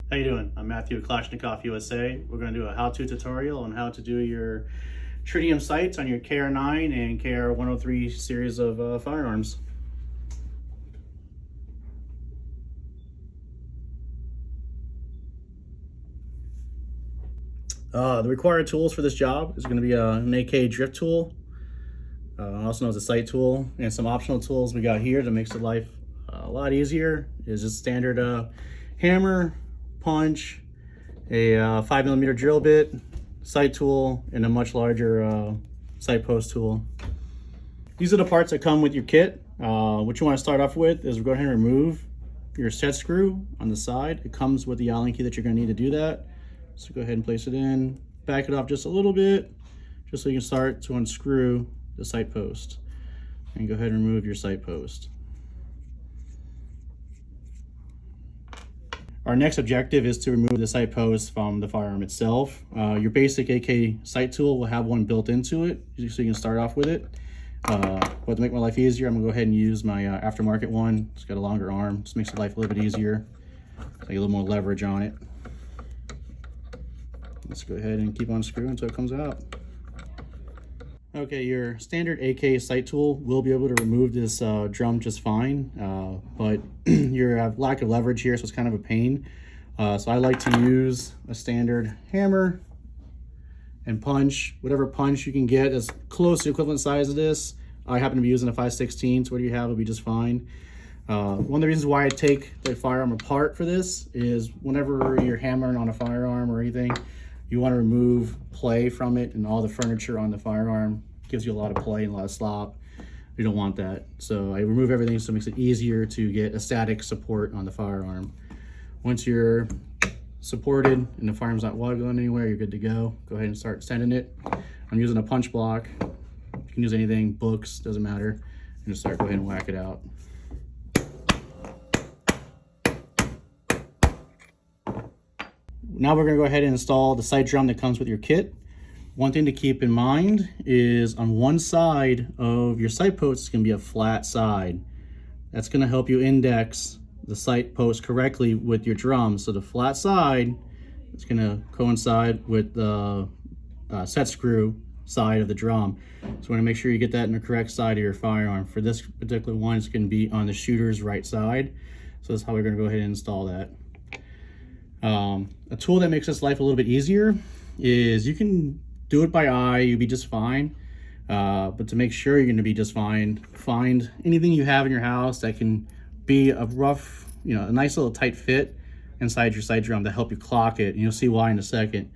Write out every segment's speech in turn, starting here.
How you doing? I'm Matthew at Kalashnikov USA. We're going to do a how-to tutorial on how to do your tritium sights on your KR9 and KR103 series of firearms. The required tools for this job is going to be an AK drift tool, also known as a sight tool, and some optional tools we got here that makes the life a lot easier. Is just standard hammer, punch, a 5mm drill bit, sight tool, and a much larger sight post tool. These are the parts that come with your kit. What you want to start off with is we're going to remove your set screw on the side. It comes with the Allen key that you're going to need to do that. So go ahead and place it in, back it off just a little bit, just so you can start to unscrew the sight post. And go ahead and remove your sight post. Our next objective is to remove the sight post from the firearm itself. Your basic AK sight tool will have one built into it, so you can start off with it. But to make my life easier, I'm gonna go ahead and use my aftermarket one. It's got a longer arm, just makes the life a little bit easier. Take a little more leverage on it. Let's go ahead and keep on screwing until it comes out. Okay, your standard AK sight tool will be able to remove this drum just fine, but you have lack of leverage here, so it's kind of a pain. So I like to use a standard hammer and punch, whatever punch you can get as close to the equivalent size of this. I happen to be using a 5/16, so whatever you have will be just fine. One of the reasons why I take the firearm apart for this is whenever you're hammering on a firearm or anything, you want to remove play from it, and all the furniture on the firearm gives you a lot of play and a lot of slop. You don't want that. So I remove everything so it makes it easier to get a static support on the firearm. Once you're supported and the firearm's not waggling anywhere, you're good to go. Go ahead and start sending it. I'm using a punch block. You can use anything, books, doesn't matter. And just go ahead and whack it out. Now we're going to go ahead and install the sight drum that comes with your kit. One thing to keep in mind is on one side of your sight post is going to be a flat side. That's going to help you index the sight post correctly with your drum. So the flat side is going to coincide with the set screw side of the drum. So we want to make sure you get that in the correct side of your firearm. For this particular one, it's going to be on the shooter's right side. So that's how we're going to go ahead and install that. A tool that makes this life a little bit easier is you can do it by eye, you'll be just fine. But to make sure you're going to be just fine, find anything you have in your house that can be a rough, a nice little tight fit inside your sight drum to help you clock it. And you'll see why in a second.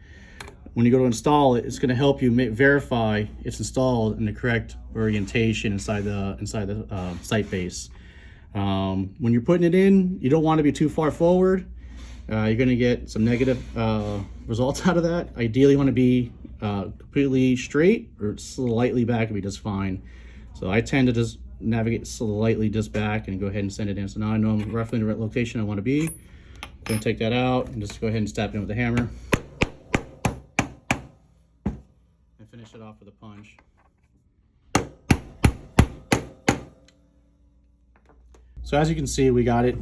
When you go to install it, it's going to help you verify it's installed in the correct orientation inside the sight base. When you're putting it in, you don't want to be too far forward. You're going to get some negative results out of that. Ideally, you want to be completely straight or slightly back would be just fine. So I tend to just navigate slightly just back and go ahead and send it in. So now I know I'm roughly in the right location I want to be. I'm going to take that out and just go ahead and stab it in with the hammer. And finish it off with a punch. So as you can see, we got it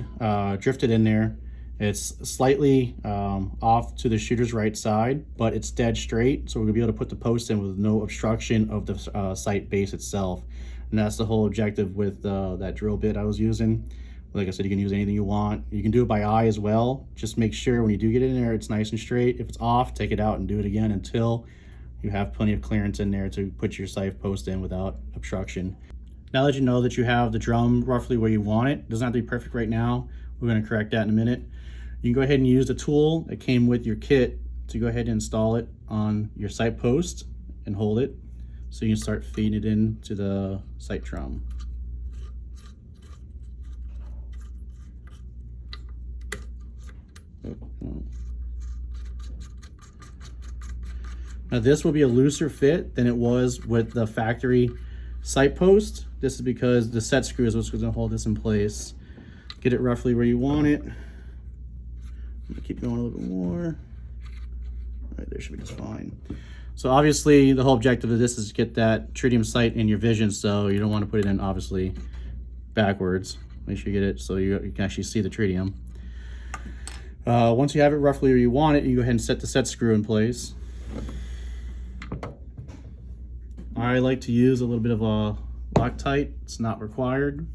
drifted in there. It's slightly off to the shooter's right side, but it's dead straight. So we're gonna be able to put the post in with no obstruction of the sight base itself. And that's the whole objective with that drill bit I was using. Like I said, you can use anything you want. You can do it by eye as well. Just make sure when you do get in there, it's nice and straight. If it's off, take it out and do it again until you have plenty of clearance in there to put your sight post in without obstruction. Now that you know that you have the drum roughly where you want it, doesn't have to be perfect right now. We're gonna correct that in a minute. You can go ahead and use the tool that came with your kit to go ahead and install it on your sight post and hold it so you can start feeding it into the sight drum. Now this will be a looser fit than it was with the factory sight post. This is because the set screw is what's going to hold this in place. Get it roughly where you want it. Keep going a little bit more. Right there should be just fine. So obviously the whole objective of this is to get that tritium sight in your vision, so you don't want to put it in obviously backwards. Make sure you get it so you can actually see the tritium. Once you have it roughly where you want it, you go ahead and set the set screw in place. I like to use a little bit of a Loctite. It's not required,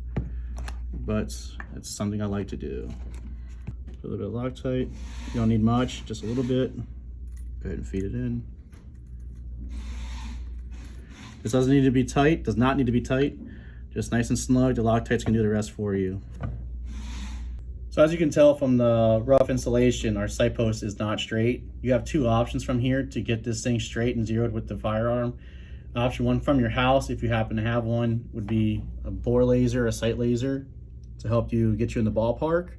but it's something I like to do. A little bit of Loctite. You don't need much, just a little bit. Go ahead and feed it in. This doesn't need to be tight, does not need to be tight. Just nice and snug. The Loctite's gonna do the rest for you. So as you can tell from the rough installation, our sight post is not straight. You have two options from here to get this thing straight and zeroed with the firearm. Option one from your house, if you happen to have one, would be a bore laser, a sight laser, to help you get you in the ballpark.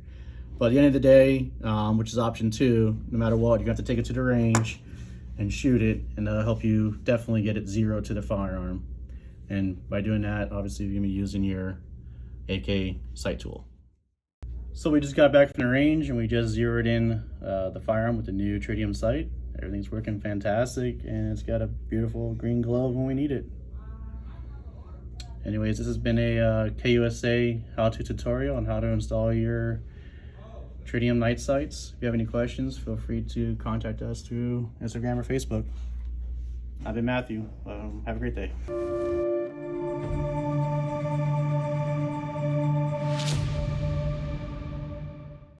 But at the end of the day, which is option two, no matter what, you have to take it to the range and shoot it, and that'll help you definitely get it zero to the firearm. And by doing that, obviously you're gonna be using your AK sight tool. So we just got back from the range and we just zeroed in the firearm with the new Tritium sight. Everything's working fantastic and it's got a beautiful green glow when we need it. Anyways, this has been a KUSA how-to tutorial on how to install your Tritium night sights. If you have any questions, feel free to contact us through Instagram or Facebook. I've been Matthew. Have a great day.